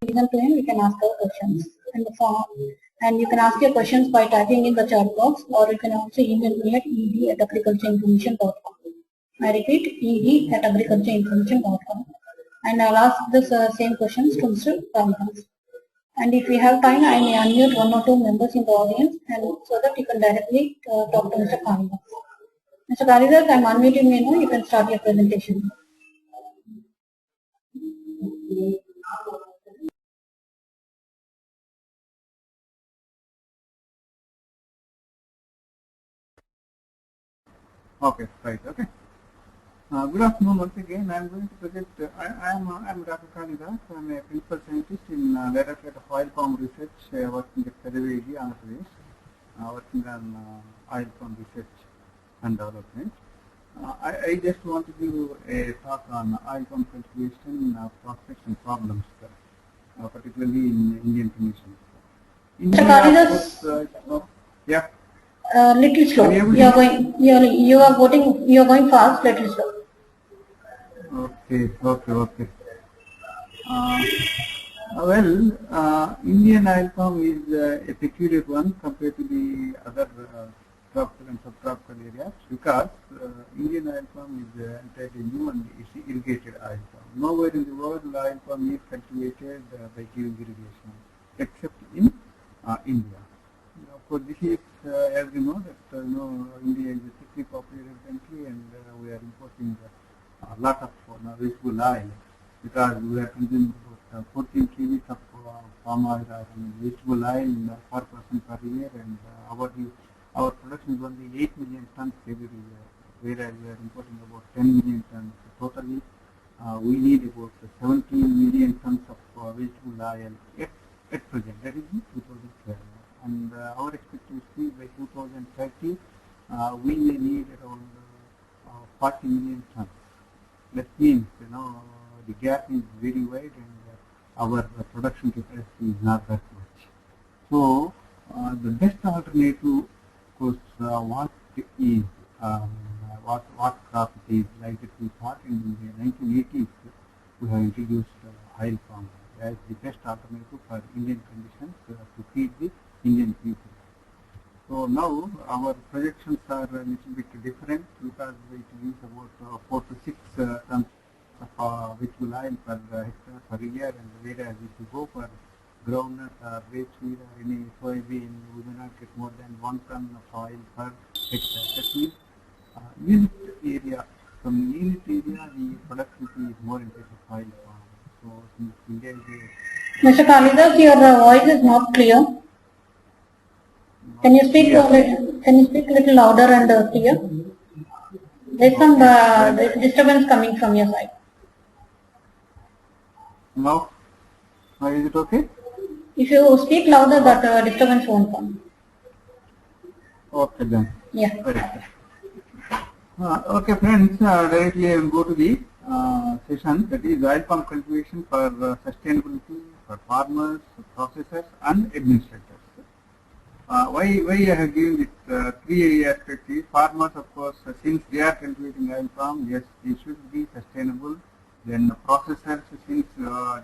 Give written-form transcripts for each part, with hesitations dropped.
listen to him, you can ask our questions. And you can ask your questions by typing in the chat box, or you can also email me at ed@agricultureinformation.com. I repeat, ed@agricultureinformation.com. And I'll ask this same questions to Mr. Kalidas. And if we have time, I may unmute one or two members in the audience, and so that you can directly talk to Mr. Kalidas. Mr. Kalidas, I'm unmuting you now. You can start your presentation. Okay, right. Okay. Good afternoon once again. I am going to present. I am Dr. Kalidas. I am a principal scientist in Directorate of Oil Palm Research, working at Pedagogy, Andhra Pradesh, working on oil palm research and development. I just want to give a talk on oil palm cultivation, prospects and problems, particularly in Indian conditions. Mr. Kalidas, yeah. Little slow. You are going fast. Little slow. Okay. Indian oil palm is a peculiar one compared to the other tropical and subtropical areas because Indian oil palm is entirely new and it's irrigated oil palm. Nowhere in the world oil palm is cultivated by giving irrigation except in India. Of course, this is, as you know, that India is a thickly populated country, and we are importing a lot of vegetable oil because we are consuming about 14 kg of palm oil and vegetable oil per person per year, and our production is only 8 million tons every year, whereas we are importing about 10 million tons. Totally, we need about 17 million tons of vegetable oil at present. That is in 2012. And our expectation by 2030, we may need around 40 million tons. That means, the gap is very wide and our production capacity is not that much. So, the best alternative, of course, what crop it is, like that we thought in the 1980s, we have introduced oil palm as the best alternative for Indian conditions to feed the Indian people. So now our projections are a little bit different because it is about 4 to 6 tons of vegetable oil per hectare per year, and whereas if you go for groundnut or rapeseed or any soybean, we may not get more than 1 ton of oil per hectare. That means unit area, from unit area the productivity is more in case of oil palm. So since India is Mr. Kalidas, your voice is not clear. Can you speak a little louder and clear? There is some disturbance coming from your side. Now is it okay? If you speak louder, that disturbance won't come. Okay then. Yeah. Okay friends, directly I will go to the session, that is oil palm cultivation for sustainability for farmers, processors and administrators. Why I have given this 3 aspects is farmers, of course, since they are cultivating oil palm, yes, they should be sustainable. Then processors, since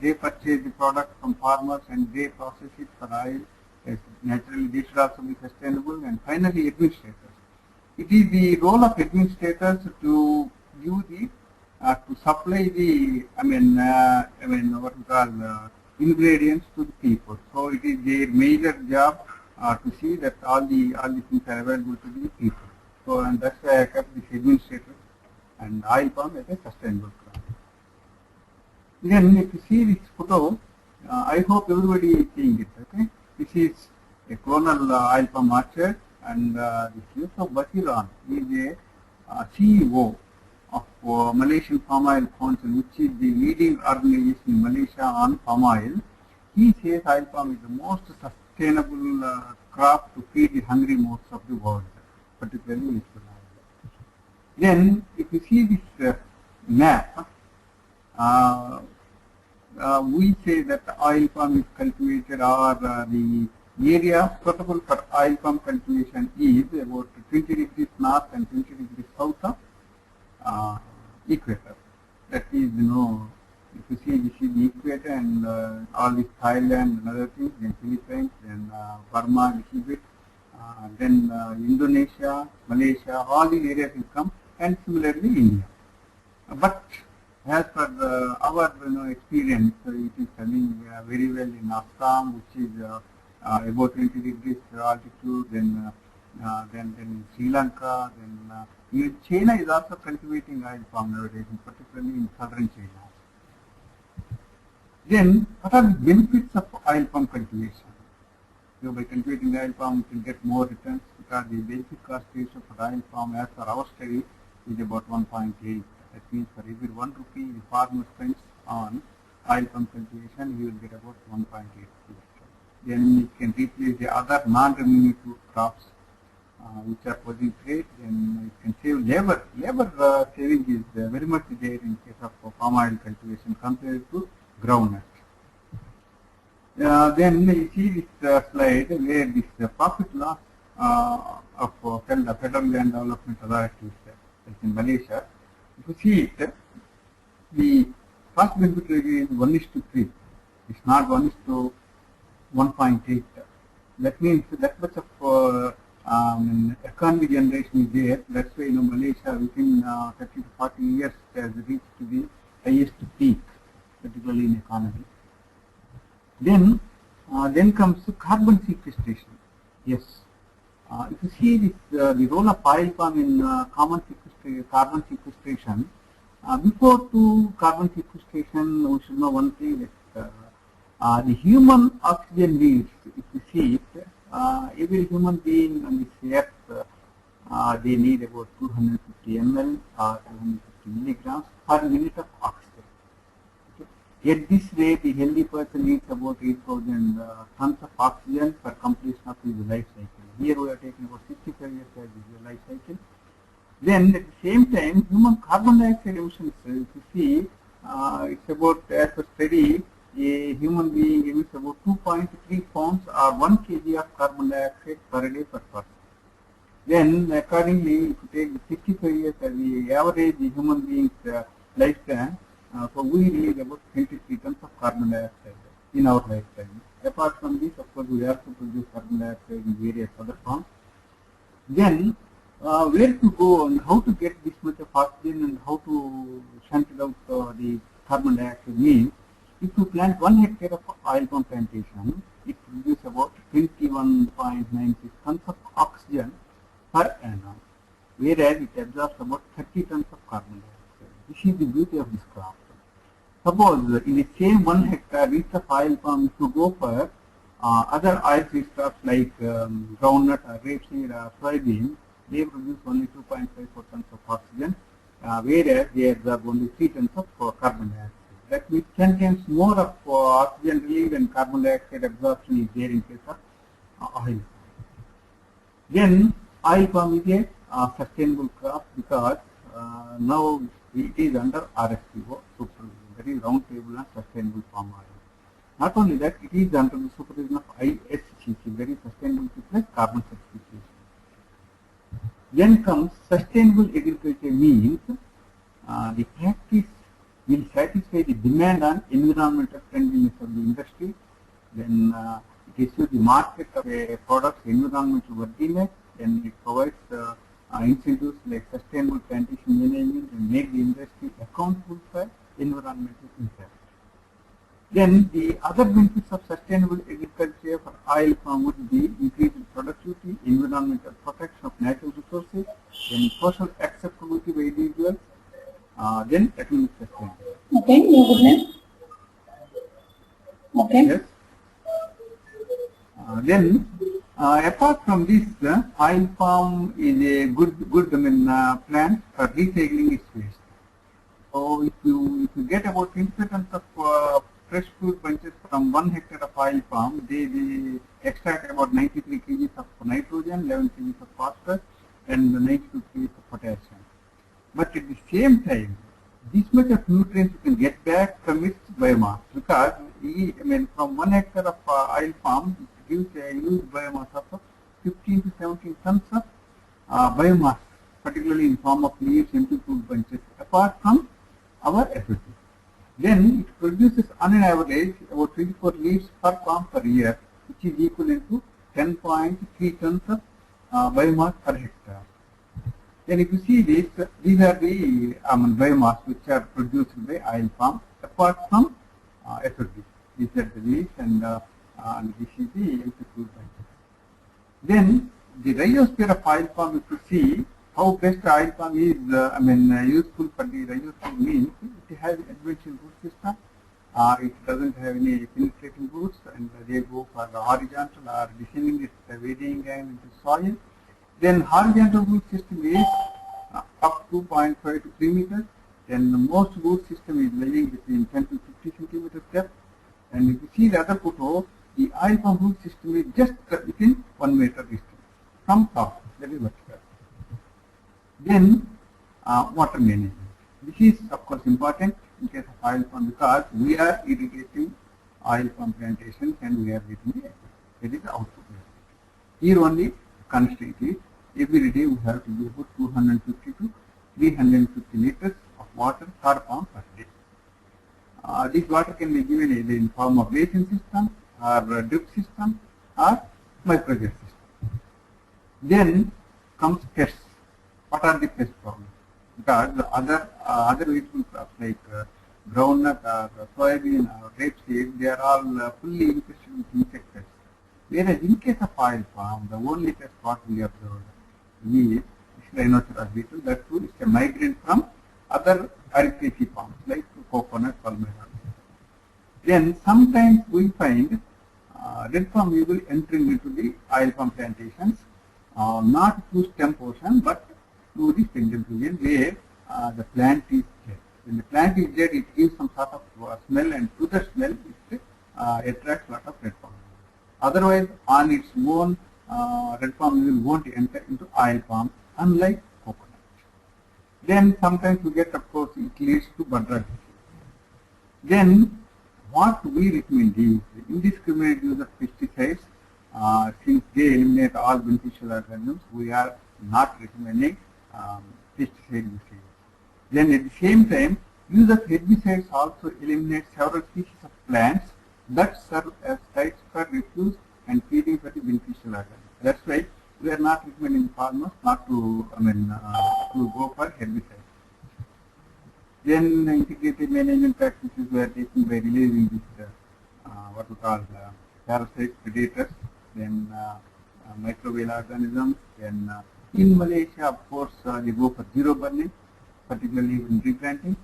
they purchase the product from farmers and they process it for oil, yes, naturally they should also be sustainable. And finally, administrators. It is the role of administrators to give the to supply the what we call ingredients to the people. So it is their major job to see that all the things are available to the people. So and that's why I kept this administrator and oil palm as a sustainable crop. Then if you see this photo, I hope everybody is seeing it. Okay, this is a clonal oil palm orchard, and this Yusuf Basiran is a CEO of Malaysian Palm Oil Council, which is the leading organization in Malaysia on palm oil. He says oil palm is the most sustainable crop to feed the hungry mouths of the world, particularly vegetable oil. Then, if you see this map, we say that oil palm is cultivated, or the area suitable for oil palm cultivation is about 20 degrees north and 20 degrees south of equator. That is, If you see, this is the equator and all this Thailand and other things, then Philippines, then Burma, little bit, then Indonesia, Malaysia, all these areas will come, and similarly India. But as per our experience, it is coming very well in Assam, which is about 20 degrees altitude, then in Sri Lanka, then even China is also cultivating oil palm nowadays, particularly in southern China. Then, what are the benefits of oil palm cultivation? So, by cultivating oil palm, you can get more returns because the benefit cost ratio for oil palm, as per our study, is about 1.8. That means for every 1 rupee the farmer spends on oil palm cultivation, he will get about 1.8 rupees. Then you can replace the other non-remunerative crops which are posing threat, then you can save labor. Labor saving is very much there in case of palm oil cultivation compared to groundnut. Then you see this slide where this profit loss of Federal Land Development Authority in Malaysia. If you see it, the cost benefit ratio is 1:3. It's not 1:1.8. That means that much of economy generation is there. That's why Malaysia within 30 to 40 years has reached the highest peak, particularly in economy. Then comes carbon sequestration. Yes. If you see this, the role of oil palm in carbon sequestration, before to carbon sequestration, we should know one thing that the human oxygen needs, if you see it, every human being on this earth, they need about 250 ml or 250 milligrams per minute of oxygen. At this rate, the healthy person needs about 8,000 tons of oxygen for completion of his life cycle. Here we are taking about 65 years as his life cycle. Then at the same time, human carbon dioxide emissions, if you see, it's about, as per study, a human being emits about 2.3 pounds or 1 kg of carbon dioxide per day per person. Then accordingly, if you take the 65 years as the average human being's lifespan, so we release about 23 tons of carbon dioxide in our lifetime. Apart from this, of course, we have to produce carbon dioxide in various other forms. Then, where to go and how to get this much of oxygen and how to shunt it out the carbon dioxide means, if you plant 1 hectare of oil palm plantation, it produces about 21.96 tons of oxygen per annum, whereas it absorbs about 30 tons of carbon dioxide. This is the beauty of this crop. Suppose in the same 1 hectare instead of oil palm, if you go for other oil-free crops like groundnut or rapeseed or soybean, they produce only 2.54 tons of oxygen, whereas they absorb only 3 tons of carbon dioxide. That means 10 times more of oxygen release and carbon dioxide absorption is there in case of oil. Then oil palm is a sustainable crop because now it is under RSPO supervision, that is Round Table on Sustainable Palm Oil. Not only that, it is under the supervision of ISCC, very sustainability plus carbon certification. Then comes sustainable agriculture means the practice will satisfy the demand on environmental friendliness of the industry. Then it issues the market of a product's environmental worthiness. Then it provides incentives like sustainable plantation management and make the industry accountable for environmental impact. Then the other benefits of sustainable agriculture for oil palm would be increased productivity, environmental protection of natural resources, then social acceptability by individuals, then economic sustainability. Okay, your good name. Okay. Yes. Then apart from this, oil palm is a good plant for recycling its waste. So if you get about 25 tons of fresh fruit bunches from 1 hectare of oil palm, they extract about 93 kg of nitrogen, 11 kg of phosphorus, and 92 kg of potassium. But at the same time, this much of nutrients you can get back from its biomass because from 1 hectare of oil palm, it gives a huge biomass of 15 to 17 tons of biomass, particularly in form of leaves, empty fruit bunches, apart from our FFP. Then it produces on an average about 24 leaves per palm per year, which is equivalent to 10.3 tons of biomass per hectare. Then if you see this, these are the biomass which are produced by oil palm apart from SOD. These are the leaves and this is the empty fruit bunches. Then the rhizosphere of oil palm, if you see how best oil palm is useful for the rhizosphere means it has adventitious root system. It doesn't have any penetrating roots and they go for the horizontal or descending its varying angle into soil. Then horizontal root system is up to 0.5 to 3 meters. Then the most root system is lying between 10 to 50 centimeters depth. And if you see the other photo, the oil palm root system is just within 1 meter distance from top. That is vertical. Then water management. This is of course important in case of oil palm because we are irrigating oil palm plantations and we are getting the output. Here only constraint is every day we have to give about 250 to 350 liters of water per palm per day. This water can be given either in form of basin system or drip system or microjet system. Then comes pests. What are the pest problems? Because the other vegetable crops like groundnut or soybean or rapeseed, they are all fully infested with insect pests. Whereas in case of oil palm, the only pest what we observed is rhinoceros beetle. That too is a migrant from other Aracaceae palms like coconut, palmyra. Then sometimes we find red palm weevil entering into the oil palm plantations, not through stem portion but through the pendant region where the plant is dead. When the plant is dead, it gives some sort of smell, and through the smell it attracts a lot of red palm. Otherwise, on its own, red palm weevil won't enter into oil palm, unlike coconut. Then sometimes we get, of course, it leads to bud rot disease. Then what we recommend is indiscriminate use of pesticides. Since they eliminate all beneficial organisms, we are not recommending pesticide usage. Then at the same time, use of herbicides also eliminates several species of plants that serve as sites for refuse and feeding for the beneficial organisms. That's why we are not recommending farmers not to go for herbicides. Then integrated management practices were taken by releasing this what we call parasites, predators, then microbial organisms. Then in Malaysia, of course, they go for zero burning, particularly in replanting.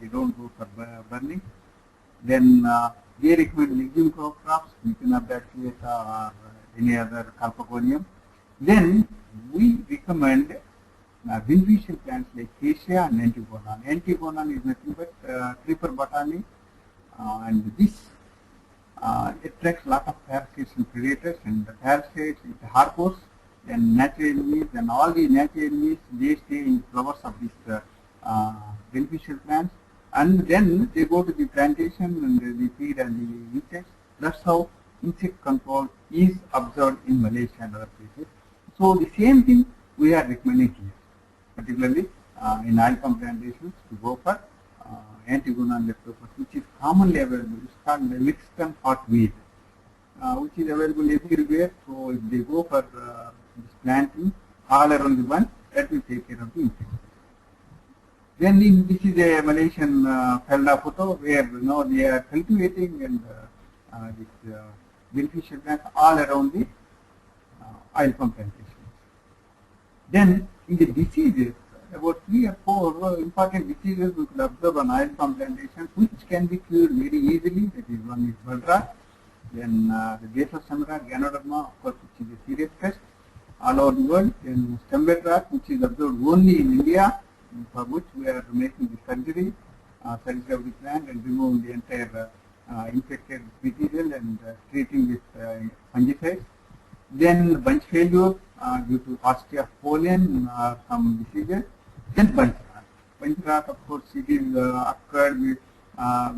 They don't go for burning. Then they recommend legume crops, Mycobacterium or any other Carpagonium. Then we recommend beneficial plants like Acacia and Antigonan. Antigonan is nothing but creeper botany, and this attracts a lot of parasites and predators, and the parasites it harbors and natural enemies, and all the natural enemies they stay in the flowers of these beneficial plants, and then they go to the plantation and they feed on the insects. That's how insect control is observed in Malaysia and other places. So the same thing we are recommending here, particularly in oil palm plantations, to go for Antigonan leptopus, which is commonly available. It's called the Lixton hotweed, which is available everywhere. So if they go for this planting all around the bunch, that will take care of the insects. Then this is a Malaysian Felda photo where they are cultivating and this beneficial plants all around the oil palm plantations. Then in the diseases, about 3 or 4 important diseases we could observe on oil palm plantations, which can be cured very easily. That is, one is bud rot, then the basal stem rot, Ganoderma, of course, which is a serious pest all over the world. Then stem bed rot, which is observed only in India, for which we are making the surgery of the plant and removing the entire infected material and treating with fungicides. Then bunch failure due to paucity of pollen or some diseases. Then bunch rot. Bunch rot, of course, it is occurred with,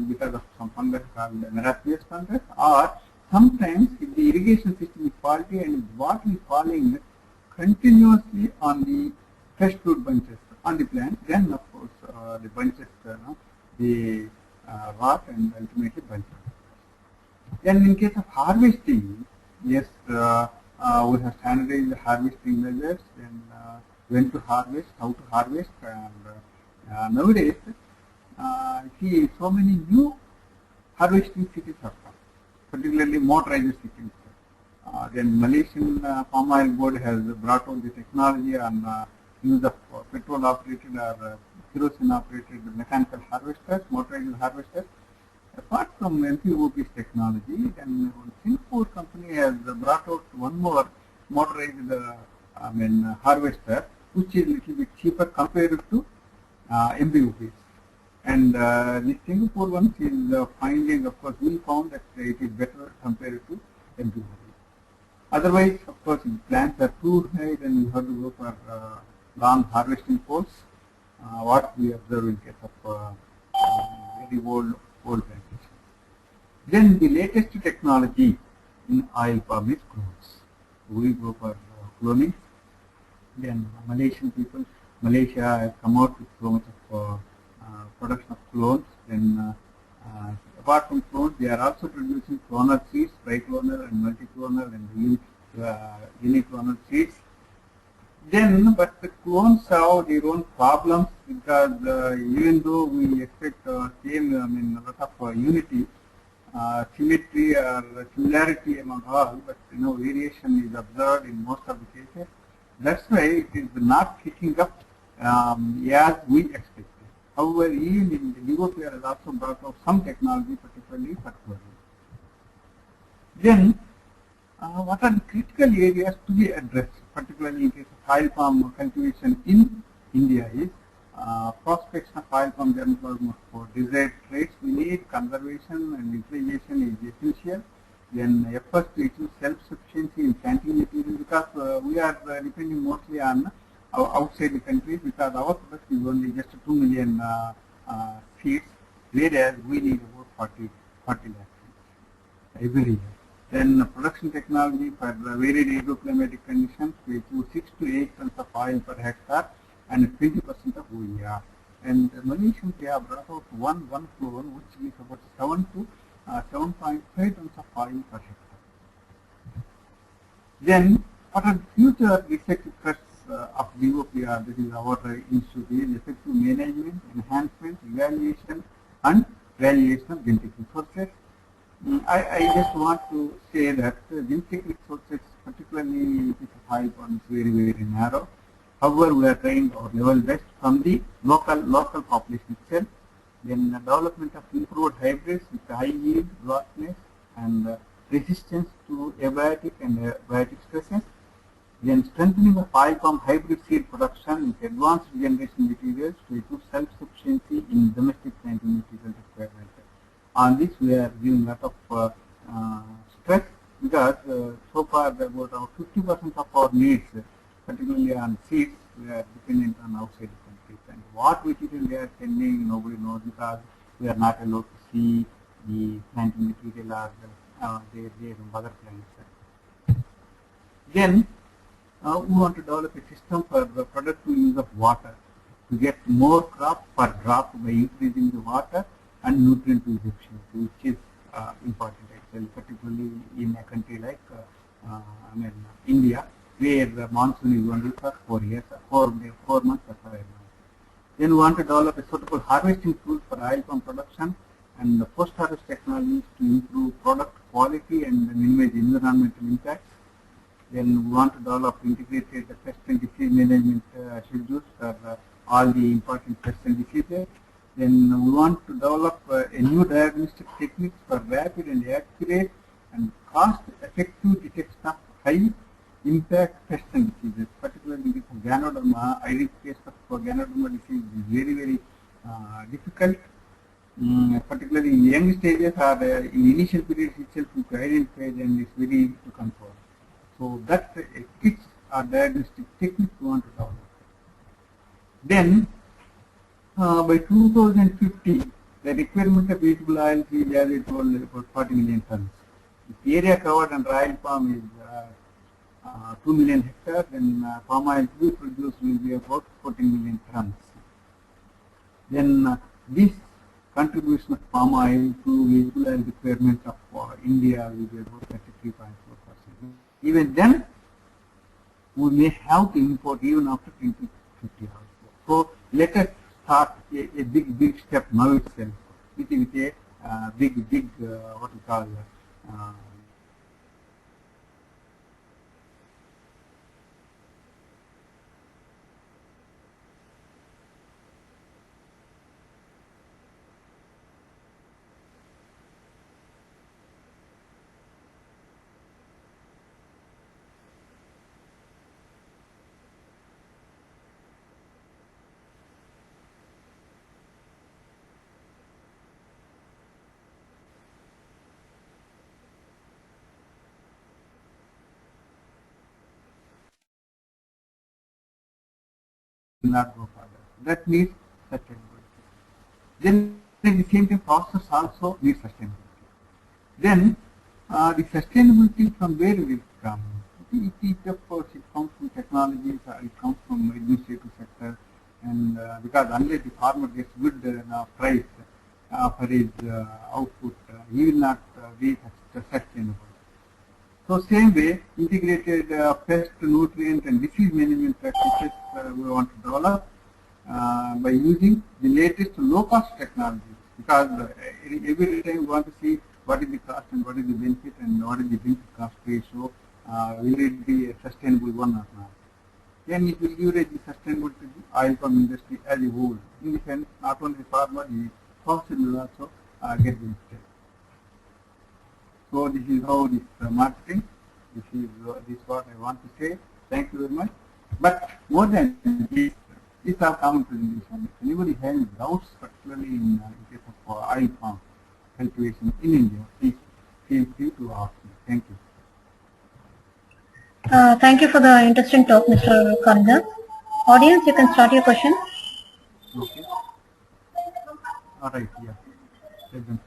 because of some fungus called Merapius fungus, or sometimes if the irrigation system is faulty and if water is falling continuously on the fresh fruit bunches on the plant, then of course the bunches they rot and ultimately burnt. Then in case of harvesting, yes, we have standardized the harvesting measures, then when to harvest, how to harvest, and nowadays, see so many new harvesting cities have come, particularly motorized cities. Then Malaysian Palm Oil Board has brought out the technology on use of petrol operated or kerosene operated mechanical harvesters, motorized harvesters. Apart from MPOP's technology, then Singapore company has brought out one more motorized harvester, which is little bit cheaper compared to MPOPs. And the Singapore one is finding, of course, we found that it is better compared to MPOPs. Otherwise, of course, if plants are too high, then we have to go for long harvesting poles. What we observe in case of very old plantations. Then the latest technology in oil palm is clones. We go for cloning. Then Malaysia has come out with so much of production of clones. Then apart from clones, they are also producing clonal seeds, triclonal and multiclonal and uniclonal seeds. Then, but the clones have their own problems because even though we expect same, a lot of unity, symmetry or similarity among all, but variation is observed in most of the cases. That's why it is not picking up as we expected. However, even in the Europe has also brought out some technology, particularly for cloning. Then, what are the critical areas to be addressed, particularly in case of oil palm cultivation in India is prospection of oil palm germplasm for desired traits. We need conservation and utilization is essential. Then efforts to achieve self-sufficiency in planting material because we are depending mostly on outside the country because our production is only just 2 million seeds, whereas we need about 40 lakh seeds every year. Then production technology for varied agroclimatic conditions, we achieve 6 to 8 tons of oil per hectare and 20% of OER. And Malaysians, they have brought out one clone which is about 7 to 7.5 tons of oil per hectare. Then, what are the future research threats of DOPR, that is our institute, is effective management, enhancement, evaluation and valuation of genetic resources. I just want to say that genetic resources, particularly in case of oil palm, is very, very narrow. However, we are trying our level best from the local population itself. Then the development of improved hybrids with high yield, growthness and resistance to abiotic and biotic stresses. Then strengthening of oil palm hybrid seed production with advanced generation materials to achieve self-sufficiency in domestic planting material requirements. On this, we are giving a lot of stress because so far about 50% of our needs, particularly on seeds, we are dependent on outside the countries. And what material they are sending, nobody knows because we are not allowed to see the planting material or their mother plants. Then we want to develop a system for the productive use of water to get more crop per drop by increasing the water and nutrient use efficiency, which is important actually, particularly in a country like India, where the monsoon is only for 4 months or 5 months. Then we want to develop a suitable harvesting tool for oil palm production and the post-harvest technologies to improve product quality and minimize environmental impacts. Then we want to develop integrated pest and disease management schedules for all the important pests and diseases. Then we want to develop a new diagnostic techniques for rapid and accurate and cost-effective detection of high-impact pests and diseases, particularly with Ganoderma. Identification of Ganoderma disease is very, very difficult, particularly in young stages or in initial periods itself to identify and it's very easy to control. So that kits or diagnostic techniques we want to develop. Then by 2050, the requirement of vegetable oil is, as I told, about 40 million tons. The area covered under oil palm is 2 million hectares, then palm oil to be produced will be about 14 million tons. Then this contribution of palm oil to vehicle oil requirement of India will be about 33.4%. Even then, we may have to import even after 2050 also. So let us start a big step now itself with a big what we call not go further. That needs sustainability. Then at the same time process also needs sustainability. Then the sustainability from where will it come? It of course it comes from technologies, it comes from administrative sector, and because unless the farmer gets good price for his output, he will not be sustainable. So same way, integrated pest, nutrient and disease management practices we want to develop by using the latest low-cost technologies, because every time we want to see what is the cost and what is the benefit and what is the benefit-cost ratio, will it be a sustainable one or not. Then it will leverage the sustainability to the oil palm industry as a whole. In the sense, not only the farmer, the processor will also get benefited. So this is how this marketing, this is what I want to say. Thank you very much. But more than this, these are common presentation. If anybody has doubts, particularly in case of oil palm cultivation in India, please feel free to ask me. Thank you. Thank you for the interesting talk, Mr. Kalidas. Audience, you can start your question. Okay. All right. Yeah. Present.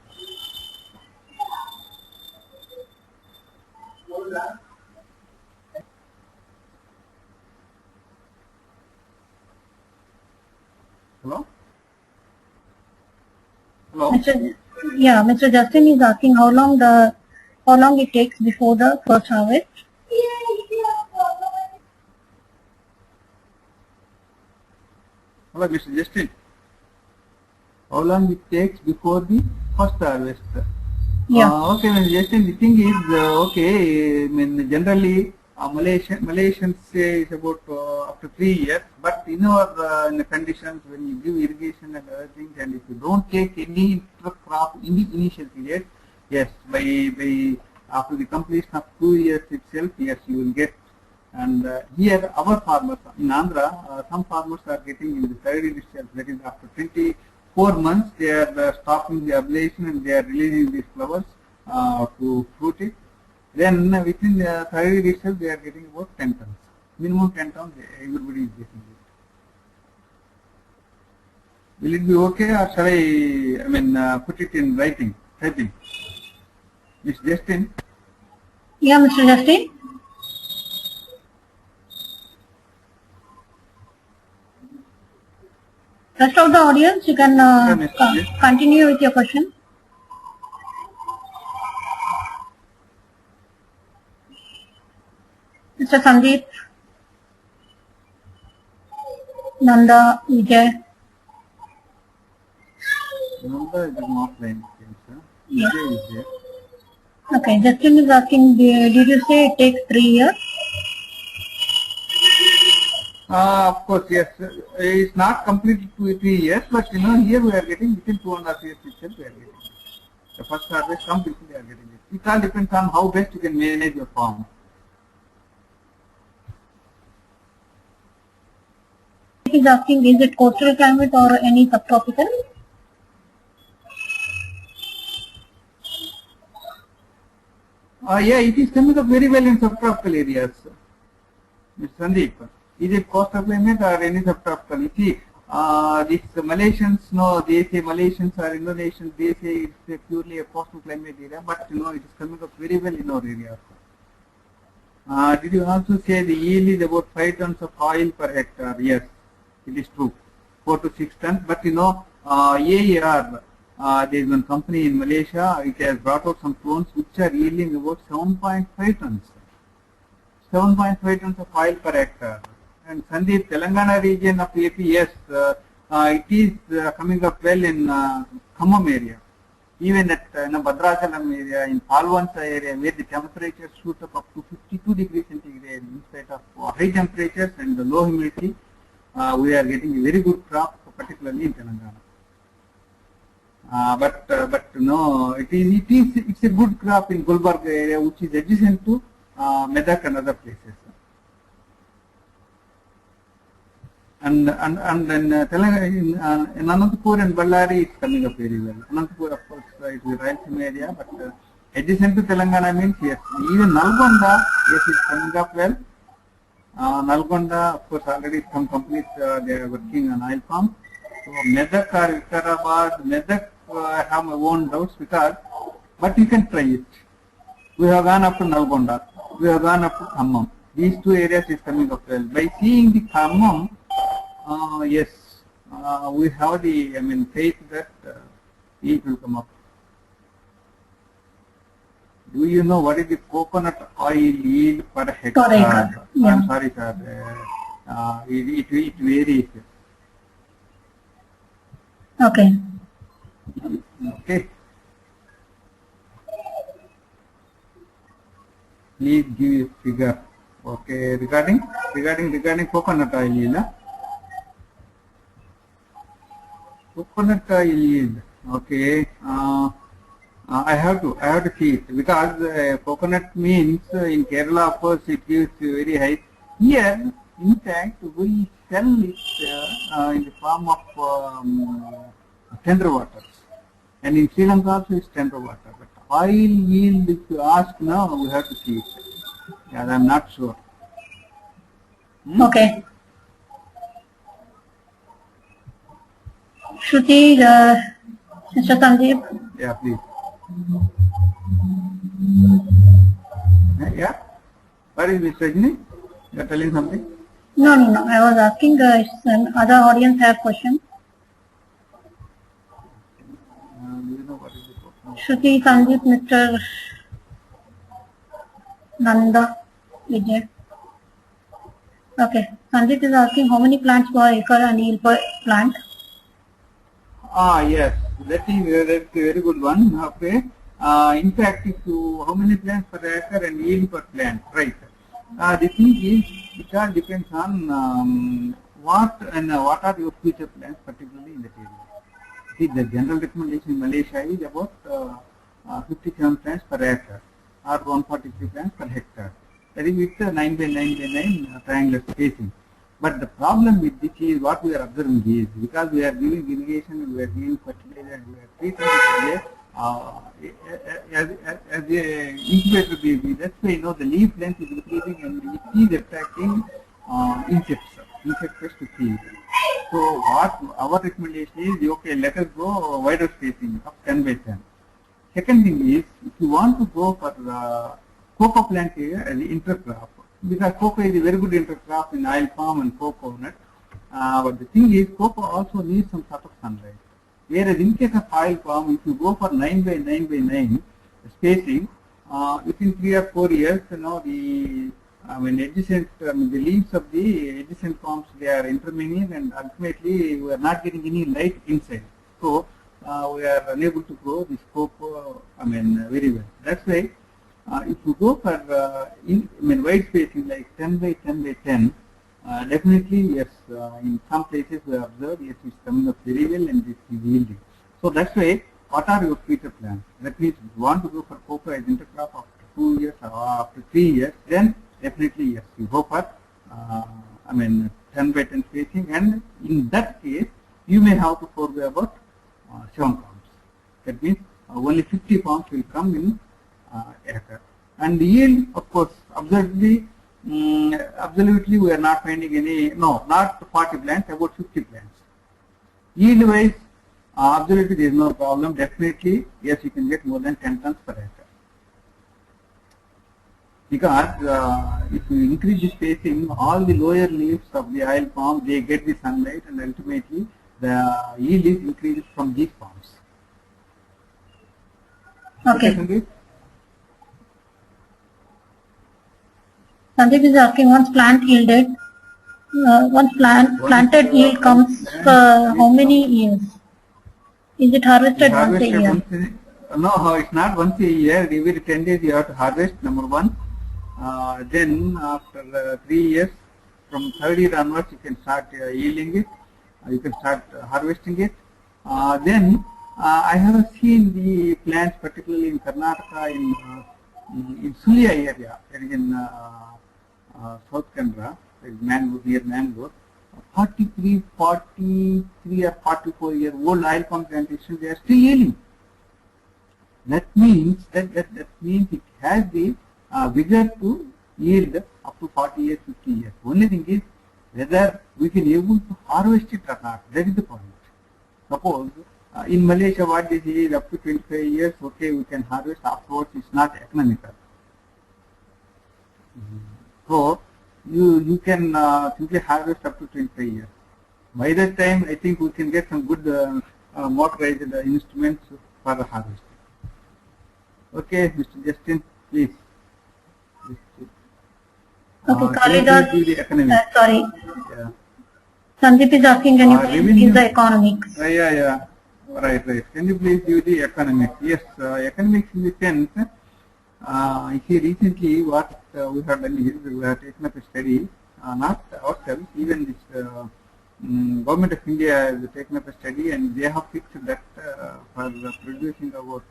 Hello? Hello? Mr. Justin is asking how long it takes before the first harvest. Hello, Mr. Justin. How long it takes before the first harvest? Yeah. Okay, Mr. Justin, the thing is, okay, I mean, generally, Malaysians say it's about after 3 years, but in our in the conditions when you give irrigation and other things, and if you don't take any crop in the initial period, yes, by after the completion of 2 years itself, yes, you will get. And here our farmers in Andhra, some farmers are getting in the third initial, that is after 24 months, they are stopping the ablation and they are releasing these flowers to fruit it. Then within the third itself, they are getting about 10 tons. Minimum 10 tons, everybody is getting it. Will it be okay, or shall I mean, put it in writing, typing? Ms. Justin? Yeah, Mr. Justin. Rest of the audience, you can continue with your question. Mr. Sandeep, Nanda, Vijay. Nanda is an offline, sir. Yeah. Vijay is there. Okay, Justin is asking, did you say it takes 3 years? Of course, yes. It's not completed 3 years, but you know, here we are getting within 2.5 years itself we are getting it. The first harvest, some people they are getting it. It all depends on how best you can manage your farm. He is asking, is it coastal climate or any subtropical? Yeah, it is coming up very well in subtropical areas. Mr. Sandeep, is it coastal climate or any subtropical? You see, these Malaysians, no, they say Malaysians or Indonesians, they say it's purely a coastal climate area, but you know, it is coming up very well in our area. Did you also say the yield is about 5 tons of oil per hectare? Yes, it is true, 4 to 6 tons. But you know, AER, there is one company in Malaysia, it has brought out some clones which are yielding about 7.5 tons. 7.5 tons of oil per hectare. And Sandeep, Telangana region of AP, yes, it is coming up well in Khammam area. Even at Bhadrachalam area, in Palwansa area, where the temperatures shoot up to 52 degrees centigrade in spite of high temperatures and low humidity, we are getting a very good crop, particularly in Telangana. But no, it's a good crop in Gulbarga area, which is adjacent to Medak and other places. And then Telangana, in Anantapur and Ballari, it's coming up very well. Anantapur, of course, is a Rayalaseema area, but adjacent to Telangana means yes. Even Nalgonda, yes, it's coming up well. Nalgonda, of course, already some companies they are working on oil palm. So Medak or Vikarabad, Medak, I have my own doubts because, but you can try it. We have gone up to Nalgonda, we have gone up to Khammam. These two areas is coming up well. By seeing the Khammam, yes, we have the faith that it will come up. Do you know what is the coconut oil yield per hectare? Yeah. I'm sorry, sir. It varies. Okay. Okay. Please give a figure. Okay, regarding coconut oil yield. Coconut oil yield. Okay. I have to see it because coconut means in Kerala, of course, it gives very high. Here, in fact, we sell it in the form of tender waters, and in Sri Lanka also it's tender water. But oil yield, if you ask now, we have to see it. Yeah, I'm not sure. Okay. Shruti, Mr. Sandeep. Yeah, please. Yeah. What is Mr. Rajni? You are telling something? No. I was asking other audience have questions. Do you know what is the question? Shruti, Sandeep, Mr. Nanda, Vijay. Okay. Sandeep is asking how many plants per acre and yield per plant? Yes. That's a very good one. Okay. In fact, how many plants per acre and yield per plant, right? The thing is, it all depends on what are your future plans, particularly in that area. See, the general recommendation in Malaysia is about 57 plants per acre or 143 plants per hectare. That is with 9 by 9 by 9 triangular spacing. But the problem with this is what we are observing is because we are giving irrigation, we are giving fertilizer, and we are treating it as a incubator baby. That's why the leaf length is increasing and it is attracting insects to feed. So what our recommendation is, okay, let us go wider spacing of 10 by 10. Second thing is, if you want to go for cocoa plant area as the intercrop, because cocoa is a very good intercrop in oil palm and cocoa nut. But the thing is, cocoa also needs some sort of sunlight. Whereas in case of oil palm, if you go for 9 by 9 by 9 spacing, within 3 or 4 years, the leaves of the adjacent palms, they are intermingling, and ultimately we are not getting any light inside. So we are unable to grow this cocoa very well. That's why if you go for wide spacing like 10 by 10 by 10, definitely yes, in some places we observed yes, it's coming up very well and it is yielding. So that's why, what are your future plans? That means if you want to go for cocoa as intercrop after 2 years or after 3 years, then definitely yes, you go for 10 by 10 spacing, and in that case you may have to forego about 7 palms. That means only 50 palms will come in acre. And the yield, of course, absolutely we are not finding any, not 40 plants, about 50 plants. Yield wise, absolutely there is no problem. Definitely, yes, you can get more than 10 tons per acre. Because if you increase the spacing, all the lower leaves of the oil palm, they get the sunlight, and ultimately the yield is increased from these palms. Okay. Sandeep? Sandeep is asking once plant yielded, planted yield comes how many years? Is it harvested once a Harvested year? once no, it's not once a year. Every 10 days you have to harvest, number one. Then after 3 years, from third year onwards, you can start yielding it. You can start harvesting it. I have seen the plants, particularly in Karnataka, in Sulia area, there is in South Canara, there is mango, near Mangalore. 43 or 44-year-old oil palm plantation, they are still yielding. That means that means it has the vigor to yield up to 40 years, 50 years. Only thing is whether we can able to harvest it or not. That is the point. Suppose in Malaysia, what they say is up to 25 years, okay, we can harvest. Afterwards, it's not economical. So you can simply harvest up to 25 years. By that time, I think we can get some good motorized instruments for the harvesting. Okay, Mr. Justin, please. Okay, Can you Kalidas, please give the economics? sorry. Yeah. Sandeep is asking, can you please Revenue. give the economics? Yeah. Right. Can you please give the economics? Yes, economics in the sense, see recently what we have done is we have taken up a study, not ourselves, even this Government of India has taken up a study and they have fixed that for producing about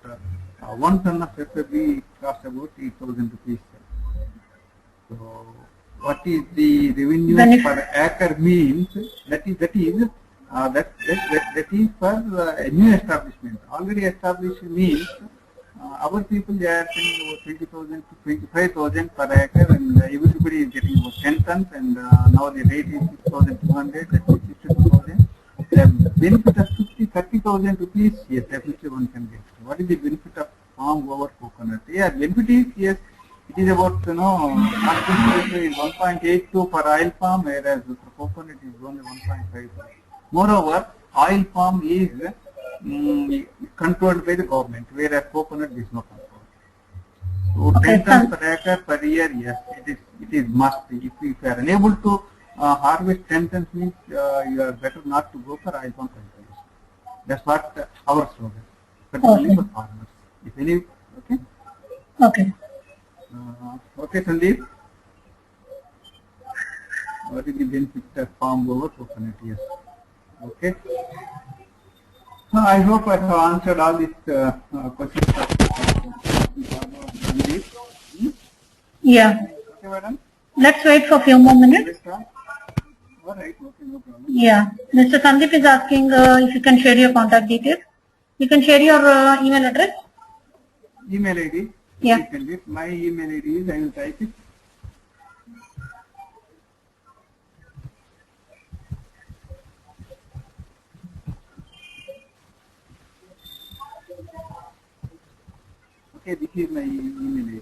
1 ton of FFB costs about 8,000 rupees. So what is the revenue per acre means? That is for a new establishment. Already established means our people, they are paying about 20,000 to 25,000 per acre, and everybody is getting about 10 tons, and now the rate is 6,200, that is 62,000. The benefit of 30,000 rupees, yes, definitely one can get. What is the benefit of palm over coconut? Yeah, benefit is, yes, it is about, concentration is 1.82 for oil palm, whereas for coconut is only 1.5. Moreover, oil palm is controlled by the government, whereas coconut is not controlled. So 10 tons per acre per year, yes, it is must. If you are unable to harvest 10 tons, means you are better not to go for oil palm cultivation. That's what our slogan, particularly for farmers. If any, okay. Okay. Okay, Sandeep. What is the benefit of palm over coconut? Yes. Okay. I hope I have answered all these questions. Yeah. Okay, madam. Let's wait for a few more minutes. All right. Okay, no problem. Yeah. Mr. Sandeep is asking if you can share your contact details. You can share your email address. Email ID. Yeah. My email ID is, I will type it. Okay, this is my email ID.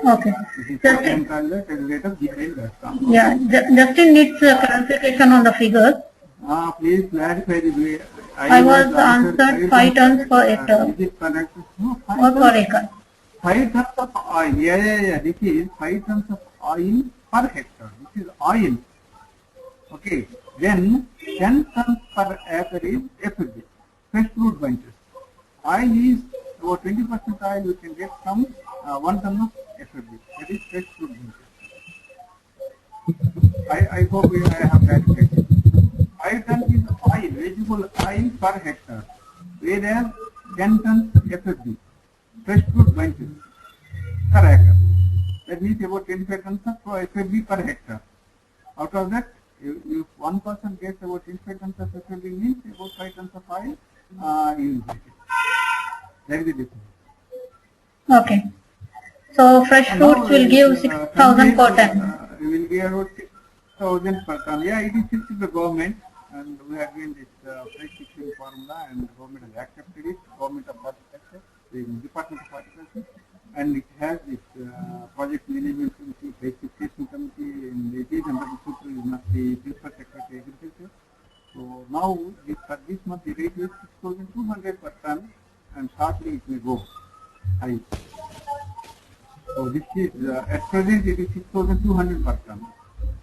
Okay. Justin needs clarification on the figures. Please clarify the way. I was answered 5 tons per hectare. Is it correct? No, Or per acre. 5 tons of oil. Yeah. This is 5 tons of oil per hectare. This is oil. Okay. Then 10 tons per acre is FFB, fresh fruit bunches. Oil is about 20% oil we can get from 1 ton of FFB. That is fresh fruit bunches. I hope I have clarified. 5 tons is oil, vegetable oil per hectare, whereas 10 tons FFB, fresh fruit bunches per acre. That means about 25 tons of FFB per hectare. Out of that, if one person gets about 25 tons of FFB, means about 5 tons of oil, you will get it. That is the difference. Okay. So fresh fruits will give 6,000 per ton. We will give about 6,000 per ton. Yeah, it is fixed to the government, and we are doing this price fixing formula, and the government has accepted it. Government of Horticulture, the Department of Horticulture, and it has this project management committee, price fixation committee, and it is under the supervision of the Principal Secretary Agriculture. So now this for this month the rate is 6,200 per ton, and shortly it will go high. So this is at present it is 6,200 per ton,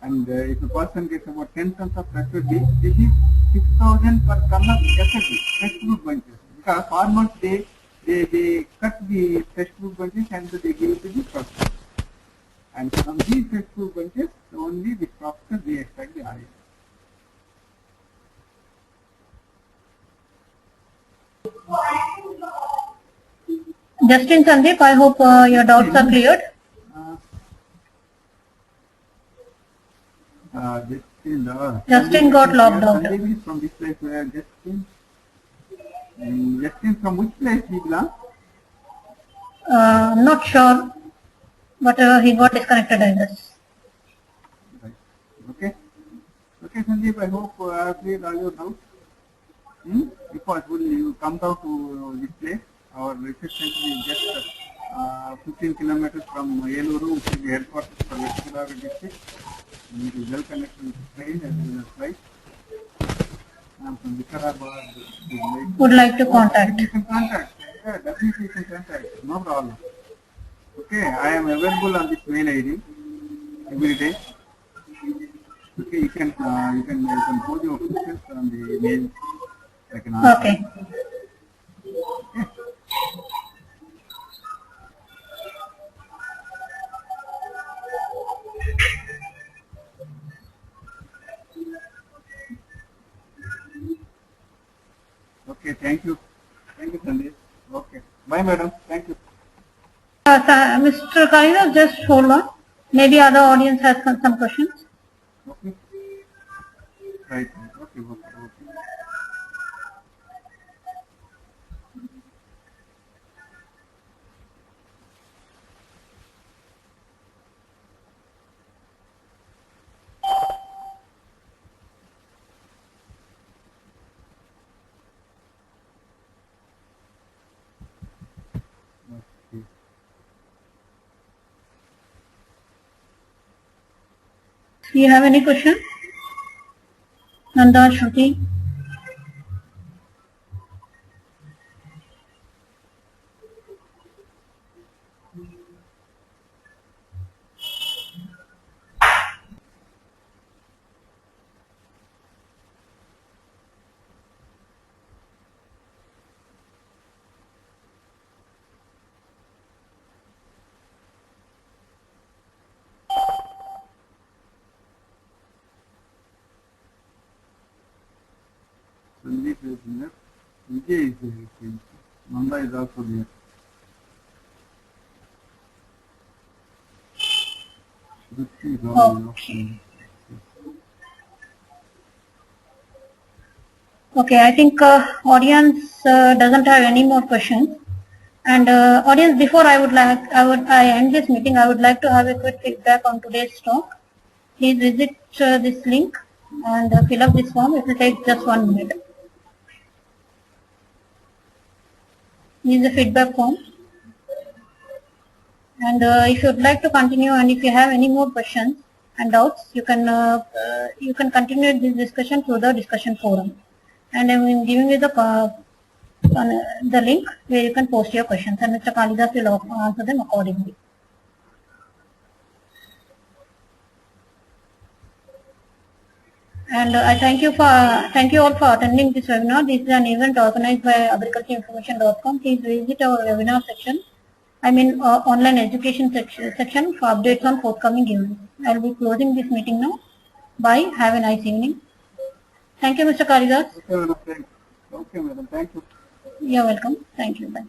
and if a person gets about 10 tons of fresh fruit, this is 6,000 per ton of FFB, fresh fruit bunches. Because farmers they cut the fresh fruit bunches and they give it to the processor. And from these fresh fruit bunches, only the processor they extract the oil. Justin, Sandeep, I hope your doubts are cleared. Justin got logged out. Sandeep is from this place where Justin. Justin from which place he belongs? I'm not sure, but he got disconnected, I guess. Right. Okay. Okay, Sandeep, I hope I have cleared all your doubts. If possible, you come down to this place. Our research center is just 15 kilometers from Yeluru, which is the headquarters for West Godavari district. And it is well connected with train as well as flight. I'm from Vikarabad. Would like to contact. You can contact. Yeah, definitely you can contact. No problem. Okay, I am available on this mail ID every day. Okay, you can pose your questions on the mail. I can answer. Okay. Okay. Okay, thank you. Thank you, Sandeep. Okay. Bye, madam. Thank you. Mr. Kalidas, just hold on. Maybe other audience has some questions. Okay. Right. Okay. Do you have any question? Nanda, Shruti? Sandeep is there. Vijay is there. Nanda is also there. Shruti is also there. Okay, I think audience doesn't have any more questions. And audience, before I end this meeting, I would like to have a quick feedback on today's talk. Please visit this link and fill up this form. It will take just 1 minute. This is the feedback form. And if you would like to continue, and if you have any more questions and doubts, you can continue this discussion through the discussion forum. And I am giving you the link where you can post your questions, and Mr. Kalidas will answer them accordingly. And I thank you all for attending this webinar. This is an event organized by agricultureinformation.com. Please visit our webinar section. Online education section for updates on forthcoming events. I will be closing this meeting now. Bye. Have a nice evening. Thank you, Mr. Kalidas. Okay, madam. Thank you. Okay, madam. Thank you. You're welcome. Thank you. Bye.